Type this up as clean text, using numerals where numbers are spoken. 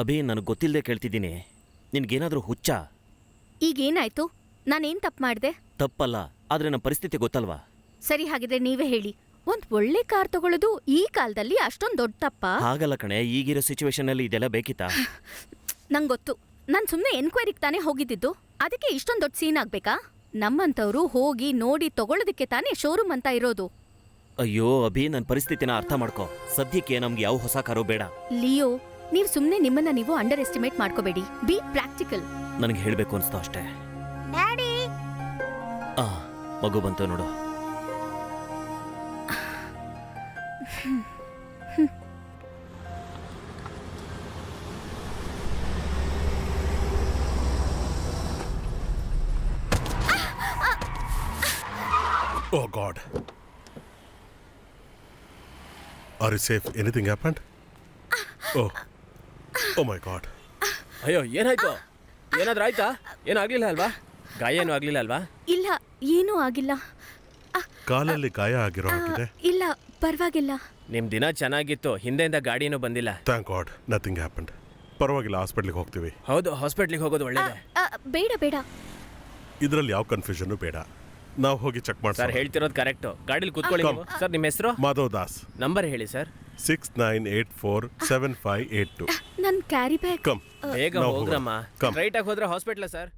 ಅಭಿ, ನನಗೆ ಗೊತ್ತಿಲ್ಲದೆ ಕೇಳ್ತಿದ್ದೀನಿ. ನಿನ್ಗೇನಾದರೂ ಹುಚ್ಚ? ಈಗೇನಾಯ್ತು? ನಾನೇನ್ ತಪ್ಪು ಮಾಡಿದೆ? ತಪ್ಪಲ್ಲ, ಆದರೆ ನಮ್ಮ ಪರಿಸ್ಥಿತಿ ಗೊತ್ತಲ್ವಾ? ಸರಿ, ಹಾಗಿದ್ರೆ ನೀವೇ ಹೇಳಿ. ಒಂದ್ ಒಳ್ಳೆ ಕಾರ್ ತಗೊಳ್ಳೋದು ಈ ಕಾಲದಲ್ಲಿ ಅಷ್ಟೊಂದ್ ದೊಡ್ಡ ತಪ್ಪಾ? ಹಾಗಲ್ಲ ಕಣೆ, ಈಗಿರೋ ಸಿಚುವೇಶನಲ್ಲಿ ಇದೆಲ್ಲ ಬೇಕಿತ್ತಾ? ನಂಗೊತ್ತು. ನಾನ್ ಸುಮ್ನೆ ಎನ್ಕ್ವೈರಿಗೆ ತಾನೇ ಹೋಗಿದ್ದಿದ್ದು. ಅದಕ್ಕೆ ಇಷ್ಟೊಂದ್ ದೊಡ್ಡ ಸೀನ್ ಆಗ್ಬೇಕಾ? ನಮ್ಮಂತವ್ರು ಹೋಗಿ ನೋಡಿ ತಗೊಳ್ಳೋದಕ್ಕೆ ತಾನೇ ಶೋರೂಮ್ ಅಂತ ಇರೋದು. ಅಯ್ಯೋ ಅಭಿ, ನನ್ನ ಪರಿಸ್ಥಿತಿನ ಅರ್ಥ ಮಾಡ್ಕೋ. ಸದ್ಯಕ್ಕೆ ನಮ್ಗೆ ಯಾವ ಹೊಸ ಕಾರು ಬೇಡ. ಲಿಯೋ, ನೀವ್ ಸುಮ್ನೆ ನಿಮ್ಮನ್ನ ನೀವು ಅಂಡರ್ ಎಸ್ಟಿಮೇಟ್ ಮಾಡ್ಕೋಬೇಡಿ. B practical. ನನಗೆ ಹೇಳಬೇಕು ಅನ್ಸ್ತಾ ಅಷ್ಟೇ. ಡ್ಯಾಡಿ, ಮಗು ಬಂತು ನೋಡು. Oh God. Are you safe? Anything happened? Oh my God. ಅಯ್ಯೋ, ಏನಾಯ್ತು? ಏನಾದ್ರೂ ಆಯ್ತಾ? ಏನೂ ಆಗ್ಲಿಲ್ಲ ಅಲ್ವಾ? ಗಾಯ ಏನೂ ಆಗ್ಲಿಲ್ಲ ಅಲ್ವಾ? ಇಲ್ಲ, ಏನೂ ಆಗಿಲ್ಲ. ಕಾಲಲ್ಲಿ ಗಾಯ ಆಗಿರೋ ಹಾಗಿದೆ. ಇಲ್ಲ, ಪರವಾಗಿಲ್ಲ. ನಿಮ್ ದಿನ ಚೆನ್ನಾಗಿತ್ತು, ಹಿಂದೆಯಿಂದ ಗಾಡಿನೂ ಬಂದಿಲ್ಲ. Thank God, nothing happened. ಪರವಾಗಿಲ್ಲ, ಹಾಸ್ಪಿಟ್ಲಿಗೆ ಹೋಗ್ತೀವಿ. ಹೌದು, ಹಾಸ್ಪಿಟ್ಲಿಗೆ ಹೋಗೋದು ಒಳ್ಳೇದೇ. ಬೇಡ ಬೇಡ. ಇದರಲ್ಲಿ ಯಾವ ಕನ್ಫ್ಯೂಷನ್ ಬೇಡ. ನಾವು ಹೋಗಿ ಚೆಕ್ ಸರ್, ಮಾಡ್ತೀವಿ. ಹೇಳ್ತಿರೋದು ಕರೆಕ್ಟು. ಗಾಡಿಲಿ ಕೂತ್ಕೊಳ್ಳಿ ನೀವು. ಸರ್, ನಿಮ್ಮ ಹೆಸರು? ಮಾಧವ್ ದಾಸ್. ನಂಬರ್ ಹೇಳಿ ಸರ್. 69847582. ನನ್ ಕ್ಯಾರಿ ಬ್ಯಾಗ್. ಕಮ್. ಬೇಗ ನಾವು ಹೋಗ್ರಮ್ಮ. ಹೋಗೋಣ. Come. ರೈಟಾಗಿ ಹೋದ್ರೆ ಹಾಸ್ಪಿಟ್ಲ ಸರ್.